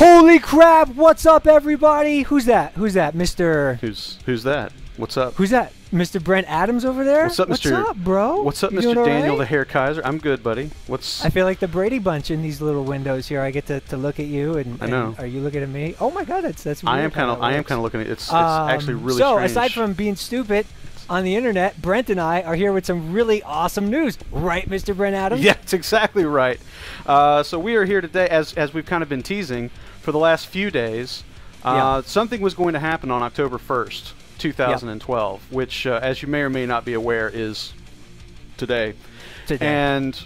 Holy crap! What's up, everybody? Who's that? Who's that, Mr. Who's that? What's up? Who's that? Mr. Brent Adams over there? What's up, Mr. What's up, bro? What's up, You Mr. doing Daniel all the right? Hair Kaiser? I'm good, buddy. I feel like the Brady Bunch in these little windows here. I get to look at you, and, I know. and are you looking at me? Oh my God, that's weird. I am kind of looking at it. It's actually really so strange. aside from being stupid on the internet, Brent and I are here with some really awesome news, right, Mr. Brent Adams? Yeah, that's exactly right. So we are here today, as we've kind of been teasing for the last few days. Something was going to happen on October 1st, 2012, which, as you may or may not be aware, is today. And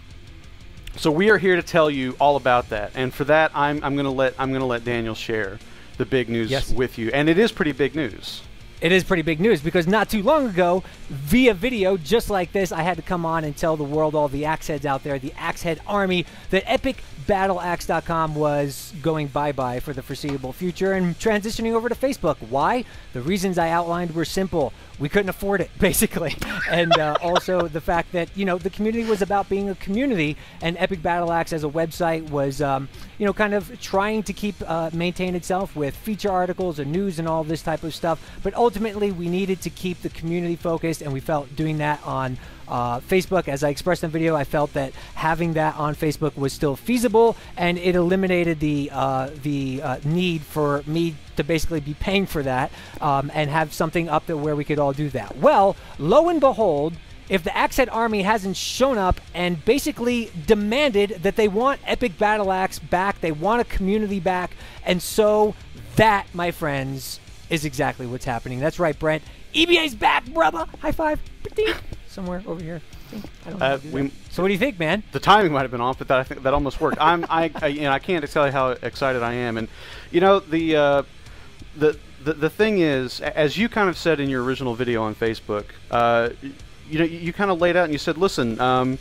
so we are here to tell you all about that. And for that, I'm going to let Daniel share the big news with you. And it is pretty big news. It is pretty big news because not too long ago, via video just like this, I had to come on and tell the world, all the axe heads out there, the axe head army, that EpicBattleAxe.com was going bye-bye for the foreseeable future and transitioning over to Facebook. Why? The reasons I outlined were simple. We couldn't afford it, basically. And also the fact that, you know, the community was about being a community, and Epic Battle Axe as a website was, you know, kind of trying to keep, maintain itself with feature articles and news and all this type of stuff. But ultimately, we needed to keep the community focused, and we felt doing that on Facebook. As I expressed in the video, I felt that having that on Facebook was still feasible, and it eliminated the need for me to basically be paying for that and have something up there where we could all do that. Well, lo and behold, if the Axehead Army hasn't shown up and basically demanded that they want Epic Battle Axe back, they want a community back, and so that, my friends, is exactly what's happening. That's right, Brent. EBA's back, brother. High five. Somewhere over here. I don't know so what do you think, man? The timing might have been off, but I think that almost worked. I can't tell you how excited I am. And you know, the thing is, as you kind of said in your original video on Facebook, you know, you kind of laid out and you said, listen,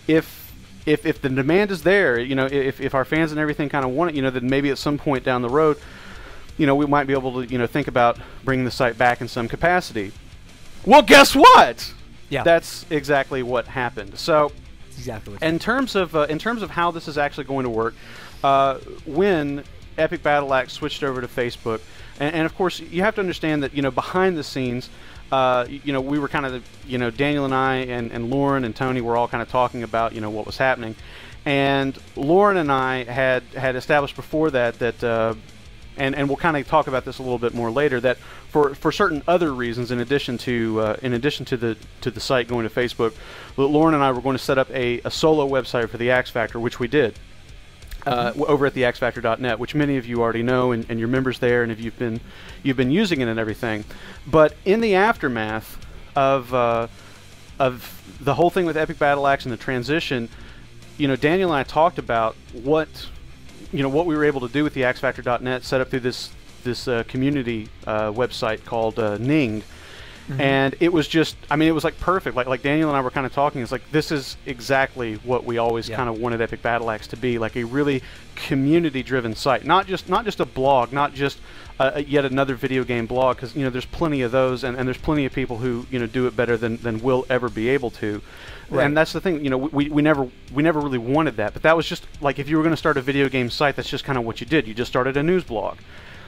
if the demand is there, you know, if our fans and everything kind of want it, you know, then maybe at some point down the road, you know, we might be able to, you know, think about bringing the site back in some capacity. Well, guess what? Yeah, that's exactly what happened. So, exactly. In terms of how this is actually going to work, when Epic Battle Axe switched over to Facebook, and of course you have to understand that, you know, behind the scenes, you know, we were kind of, you know, Daniel and I and Lauren and Tony were all kind of talking about, you know, what was happening, and Lauren and I had established before that and we'll kind of talk about this a little bit more later, that for certain other reasons, in addition to the site going to Facebook, Lauren and I were going to set up a solo website for the Axe Factor, which we did over at the axefactor.net, which many of you already know, and you're members there, and if you've been using it and everything. But in the aftermath of the whole thing with Epic Battle Axe and the transition, you know, Daniel and I talked about what we were able to do with the axefactor.net, set up through this community website called Ning. And it was just, I mean, it was like perfect. Like Daniel and I were kind of talking. It's like, this is exactly what we always kind of wanted Epic Battle Axe to be, like a really community-driven site, not just a blog, not just yet another video game blog, because, you know, there's plenty of those, and there's plenty of people who, you know, do it better than we'll ever be able to. Right. And that's the thing, you know, we never really wanted that, but that was just like, if you were going to start a video game site, that's just kind of what you did. You just started a news blog.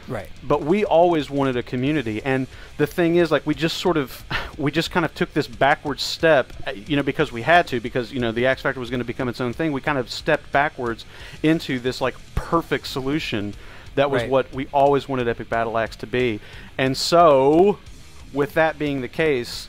Right. But we always wanted a community, and the thing is, like, we just kind of took this backward step, you know, because we had to, because, you know, the Axe Factor was going to become its own thing. We kind of stepped backwards into this, like, perfect solution that was what we always wanted Epic Battle Axe to be. And so, with that being the case,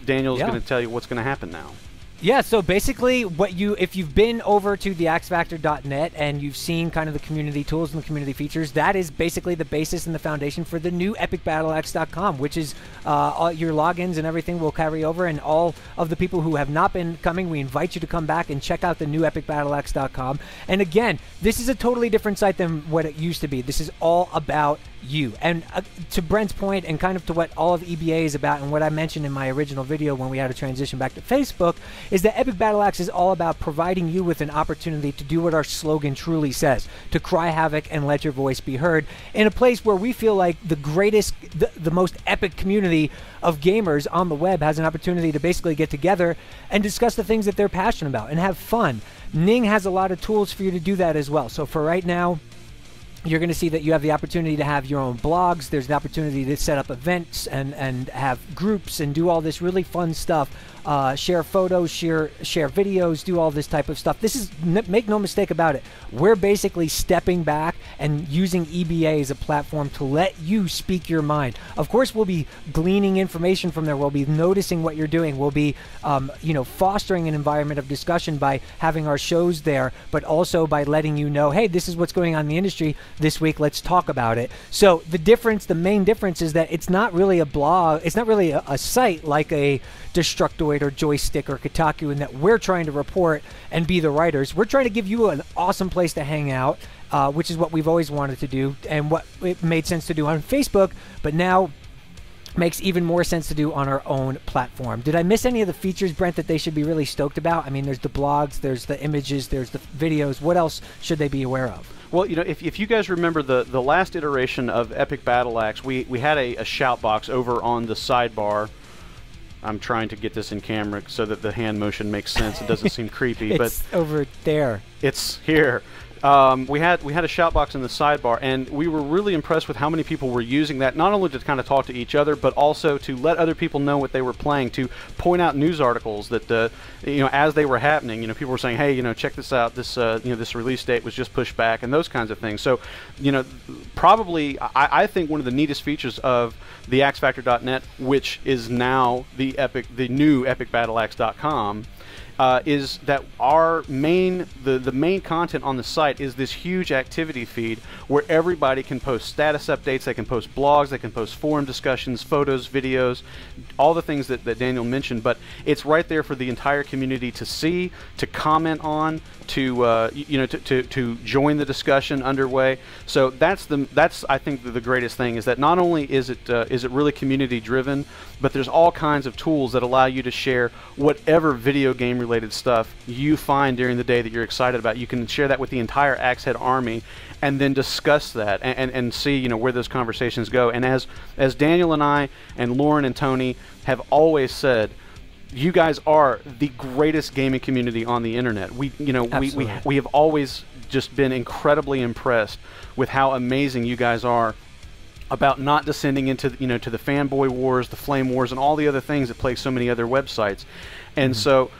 Daniel's going to tell you what's going to happen now. Yeah, so basically, if you've been over to the axefactor.net and you've seen kind of the community tools and the community features, that is basically the basis and the foundation for the new EpicBattleAxe.com, which is all your logins and everything will carry over. And all of the people who have not been coming, we invite you to come back and check out the new EpicBattleAxe.com. And again, this is a totally different site than what it used to be. This is all about you. And to Brent's point, and kind of to what all of EBA is about, and what I mentioned in my original video when we had to transition back to Facebook, is that Epic Battle Axe is all about providing you with an opportunity to do what our slogan truly says, to cry havoc and let your voice be heard, in a place where we feel like the greatest, the most epic community of gamers on the web has an opportunity to basically get together and discuss the things that they're passionate about and have fun. Ning has a lot of tools for you to do that as well. So for right now, You're going to see that you have the opportunity to have your own blogs. There's an opportunity to set up events and have groups and do all this really fun stuff. Share photos, share videos, do all this type of stuff. This is, make no mistake about it, we're basically stepping back and using EBA as a platform to let you speak your mind. Of course, we'll be gleaning information from there. We'll be noticing what you're doing. We'll be, you know, fostering an environment of discussion by having our shows there, but also by letting you know, hey, this is what's going on in the industry this week. Let's talk about it. So the difference, the main difference, is that it's not really a blog. It's not really a site like a Destructoid or Joystick or Kotaku, in that we're trying to report and be the writers. We're trying to give you an awesome place to hang out, which is what we've always wanted to do and what it made sense to do on Facebook, but now makes even more sense to do on our own platform. Did I miss any of the features, Brent, that they should be really stoked about? I mean, there's the blogs, there's the images, there's the videos. What else should they be aware of? Well, you know, if you guys remember the last iteration of Epic BattleAxe, we had a shout box over on the sidebar. I'm trying to get this in camera so that the hand motion makes sense. It doesn't seem creepy, it's but over there. It's here. We had a shout box in the sidebar, and we were really impressed with how many people were using that, not only to kind of talk to each other, but also to let other people know what they were playing, to point out news articles that you know, as they were happening. You know, people were saying, hey, you know, check this out. This you know, this release date was just pushed back, and those kinds of things. So, you know, probably I think one of the neatest features of the AxeFactor.net, which is now the new EpicBattleAxe.com. Is that our the main content on the site is this huge activity feed where everybody can post status updates, they can post blogs, they can post forum discussions, photos, videos, all the things that Daniel mentioned, but it's right there for the entire community to see, to comment on, to you know, to join the discussion underway. So that's I think the greatest thing, is that not only is it really community driven, but there's all kinds of tools that allow you to share whatever video game related stuff you find during the day that you're excited about. You can share that with the entire Axehead army and then discuss that and see, you know, where those conversations go. And as Daniel and I and Lauren and Tony have always said, you guys are the greatest gaming community on the internet. We have always just been incredibly impressed with how amazing you guys are about not descending into, you know, to the fanboy wars, the flame wars, and all the other things that plague so many other websites. And so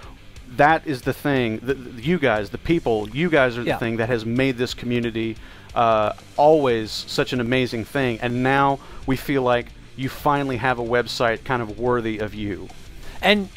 that is the thing that you guys, the people, you guys are the thing that has made this community always such an amazing thing. And now we feel like you finally have a website kind of worthy of you. And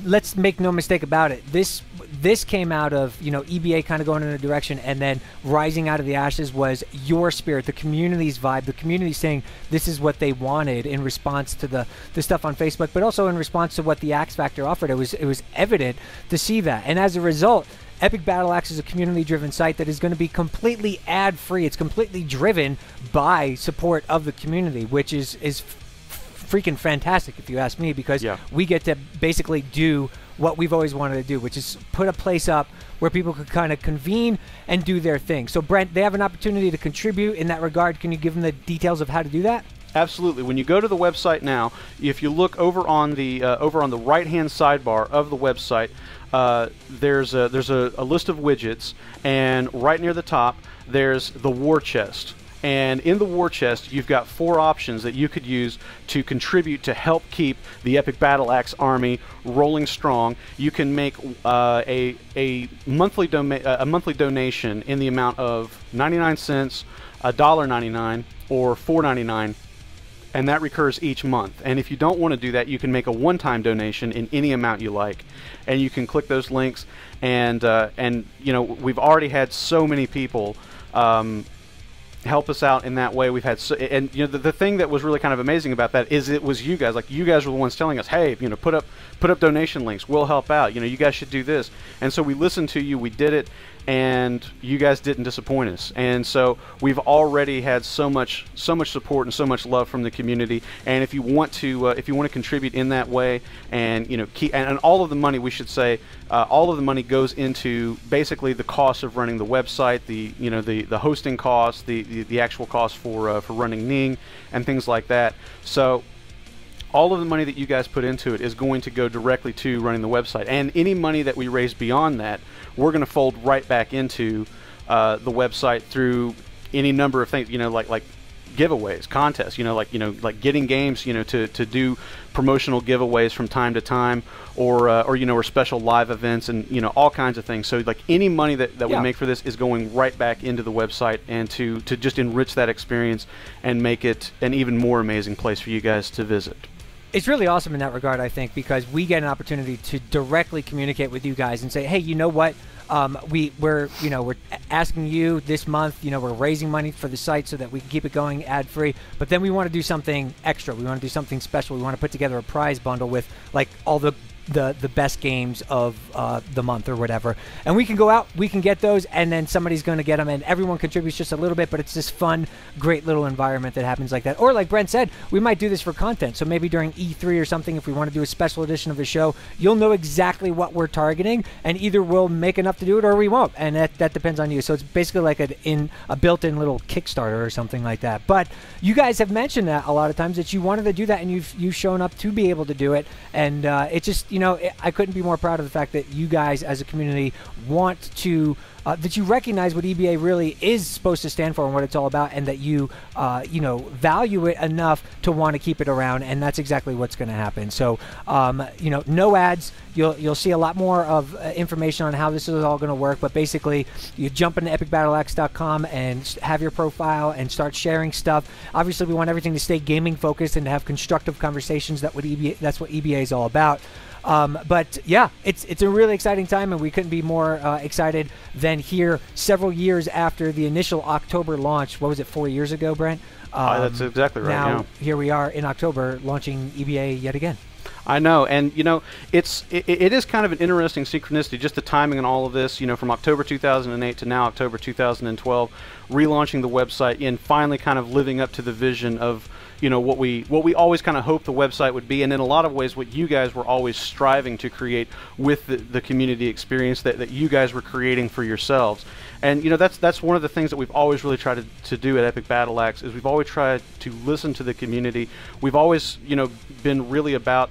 let's make no mistake about it. This came out of, you know, EBA kind of going in a direction, and then rising out of the ashes was your spirit, the community's vibe, the community saying this is what they wanted in response to the stuff on Facebook, but also in response to what the Axe Factor offered. It was evident to see that, and as a result, Epic BattleAxe is a community-driven site that is going to be completely ad-free. It's completely driven by support of the community, which is freaking fantastic, if you ask me, because we get to basically do what we've always wanted to do, which is put a place up where people could kind of convene and do their thing. So, Brent, they have an opportunity to contribute in that regard. Can you give them the details of how to do that? Absolutely. When you go to the website now, if you look over on the right-hand sidebar of the website, there's a list of widgets, and right near the top there's the war chest. And in the war chest, you've got 4 options that you could use to contribute to help keep the Epic BattleAxe army rolling strong. You can make a monthly donation in the amount of 99 cents, $1.99, or $4.99, and that recurs each month. And if you don't want to do that, you can make a one-time donation in any amount you like, and you can click those links. And you know, we've already had so many people help us out in that way. We've had and you know, the thing that was really kind of amazing about that is it was you guys. Like, you guys were the ones telling us, hey, you know, put up donation links, we'll help out, you know, you guys should do this. And so we listened to you, we did it, and you guys didn't disappoint us. And so we've already had so much support and so much love from the community. And if you want to contribute in that way, and you know, and all of the money, we should say, all of the money goes into basically the cost of running the website, the hosting costs, the actual cost for running Ning and things like that. So all of the money that you guys put into it is going to go directly to running the website, and any money that we raise beyond that, we're going to fold right back into the website through any number of things, like giveaways, contests, like getting games, to do promotional giveaways from time to time, or special live events, and all kinds of things. So like any money that we make for this is going right back into the website, and to just enrich that experience and make it an even more amazing place for you guys to visit. It's really awesome in that regard, I think, because we get an opportunity to directly communicate with you guys and say, hey, you know what? We're asking you this month, we're raising money for the site so that we can keep it going ad-free, but then we want to do something extra. We want to do something special. We want to put together a prize bundle with like all the best games of the month or whatever, and we can go out, we can get those, and then somebody's going to get them, and everyone contributes just a little bit, but it's this fun, great little environment that happens like that. Or like Brent said, we might do this for content, so maybe during E3 or something, if we want to do a special edition of the show, you'll know exactly what we're targeting, and either we'll make enough to do it or we won't, and that depends on you. So it's basically like a built-in little Kickstarter or something like that. But you guys have mentioned that a lot of times, that you wanted to do that, and you've shown up to be able to do it, and it just I couldn't be more proud of the fact that you guys as a community want to, that you recognize what EBA really is supposed to stand for and what it's all about, and that you, value it enough to want to keep it around, and that's exactly what's going to happen. So, no ads. You'll see a lot more of information on how this is all going to work, but basically you jump into EpicBattleAxe.com and have your profile and start sharing stuff. Obviously, we want everything to stay gaming focused and to have constructive conversations. That's what EBA is all about. But yeah, it's a really exciting time, and we couldn't be more excited than here several years after the initial October launch. What was it, 4 years ago, Brent? That's exactly right. Now, here we are in October launching EBA yet again. I know, and it is kind of an interesting synchronicity, just the timing on all of this. From October 2008 to now October 2012, relaunching the website and finally kind of living up to the vision of what we always kind of hoped the website would be, and in a lot of ways what you guys were always striving to create with the community experience that you guys were creating for yourselves. And that's one of the things that we've always really tried to do at Epic Battle Axe, is we've always tried to listen to the community. We've always been really about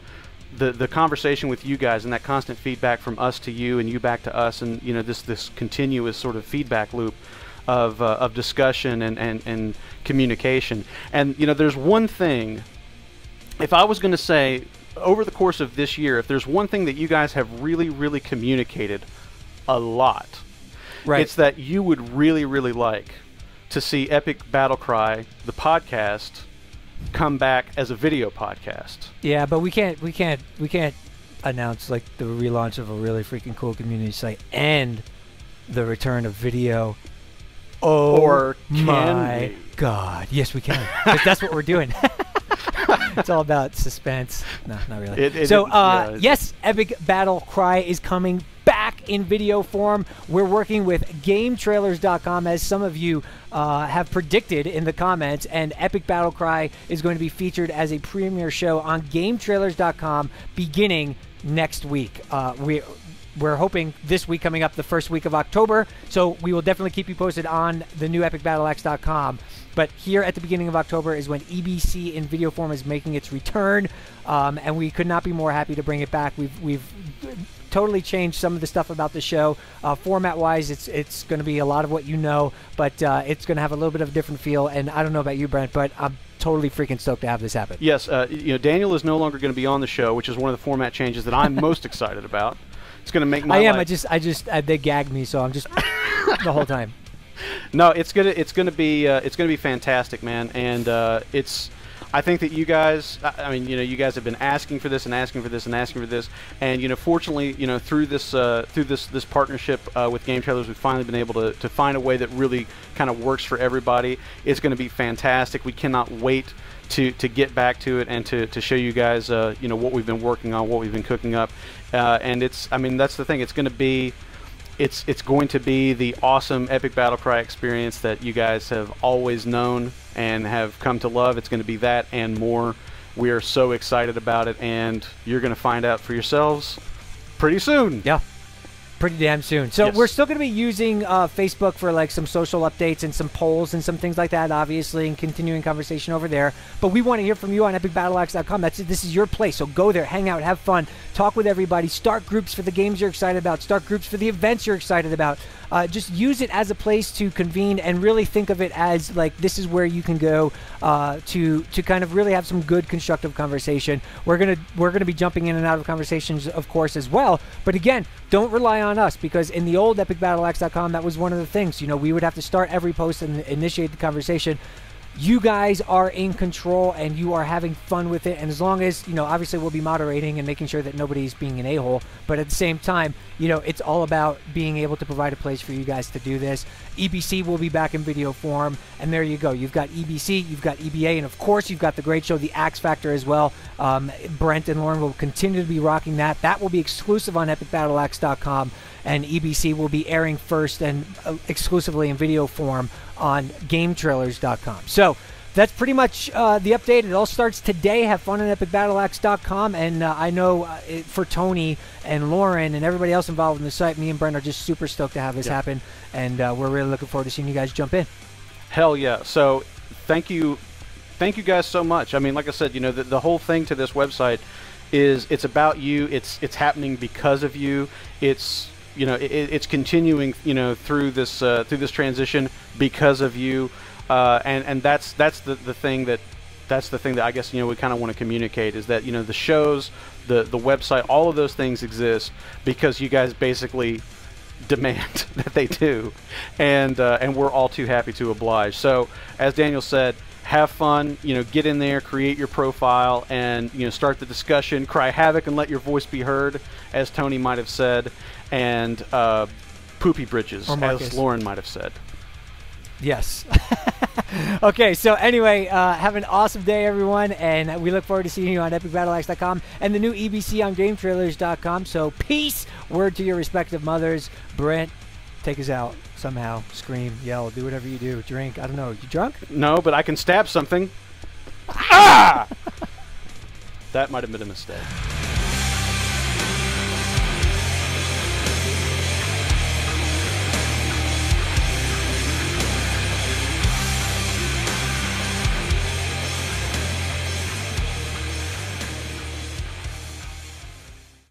the conversation with you guys and that constant feedback from us to you and you back to us, and this continuous sort of feedback loop of discussion and communication. And there's one thing, if I was going to say over the course of this year, if there's one thing that you guys have really communicated a lot, right, it's that you would really like to see Epic Battle Cry, the podcast, come back as a video podcast. Yeah, but we can't announce like the relaunch of a really freaking cool community site and the return of video. Oh, or my God! Yes, we can. That's what we're doing. It's all about suspense. No, not really. Yes, Epic Battle Cry is coming back in video form. We're working with GameTrailers.com, as some of you have predicted in the comments, and Epic Battle Cry is going to be featured as a premiere show on GameTrailers.com beginning next week. We're hoping this week coming up, the first week of October, so we will definitely keep you posted on the new EpicBattleAxe.com. But here at the beginning of October is when EBC in video form is making its return, and we could not be more happy to bring it back. We've totally changed some of the stuff about the show. Format-wise, it's going to be a lot of what you know, but it's going to have a little bit of a different feel. And I don't know about you, Brent, but I'm totally freaking stoked to have this happen. Yes, Daniel is no longer going to be on the show, which is one of the format changes that I'm most excited about. It's going to make my life. They gagged me, so I'm just the whole time. No, it's gonna be fantastic, man, and I think that you guys, you guys have been asking for this and asking for this and asking for this, and fortunately, through this partnership with Game Trailers, we've finally been able to find a way that really kind of works for everybody. It's going to be fantastic. We cannot wait to get back to it and to show you guys what we've been working on, what we've been cooking up, and that's the thing. It's going to be the awesome Epic Battle Cry experience that you guys have always known and have come to love. It's going to be that and more. We are so excited about it, and you're going to find out for yourselves pretty soon. Yeah. Pretty damn soon. So yes, we're still going to be using Facebook for like some social updates and some polls and some things like that, obviously, and continuing conversation over there. But we want to hear from you on EpicBattleAxe.com. This is your place. So go there, hang out, have fun, talk with everybody, start groups for the games you're excited about, start groups for the events you're excited about. just use it as a place to convene and really think of it as like this is where you can go to kind of really have some good constructive conversation. We're gonna be jumping in and out of conversations, of course, as well. But again, don't rely on us, because in the old EpicBattleAxe.com, that was one of the things. You know, we would have to start every post and initiate the conversation. You guys are in control and you are having fun with it, and as long as, you know, obviously we'll be moderating and making sure that nobody's being an a-hole, but at the same time, you know, it's all about being able to provide a place for you guys to do this. EBC will be back in video form, and there you go. You've got EBC, you've got EBA, and of course you've got the great show, The Axe Factor, as well. Brent and Lauren will continue to be rocking that. That will be exclusive on EpicBattleAxe.com, and EBC will be airing first and exclusively in video form on GameTrailers.com. So that's pretty much the update. It all starts today. Have fun on EpicBattleAxe.com, and I know for Tony and Lauren and everybody else involved in the site, me and Brent are just super stoked to have this happen, and we're really looking forward to seeing you guys jump in. Hell yeah. So thank you guys so much. I mean, like I said, you know, the whole thing to this website is it's about you. It's happening because of you. It's, you know, it's continuing, you know, through this transition because of you, and that's the thing that I guess, you know, we kind of want to communicate, is that, you know, the shows, the website, all of those things exist because you guys basically demand that they do, and we're all too happy to oblige. So as Daniel said, have fun, you know, get in there, create your profile, and, you know, start the discussion, cry havoc and let your voice be heard, as Tony might have said, and poopy britches, as Lauren might have said. Yes. Okay, so anyway, have an awesome day, everyone, and we look forward to seeing you on EpicBattleAxe.com and the new EBC on GameTrailers.com. So peace, word to your respective mothers. Brent, take us out somehow. Scream, yell, do whatever you do. Drink, I don't know. You drunk? No, but I can stab something. Ah! That might have been a mistake.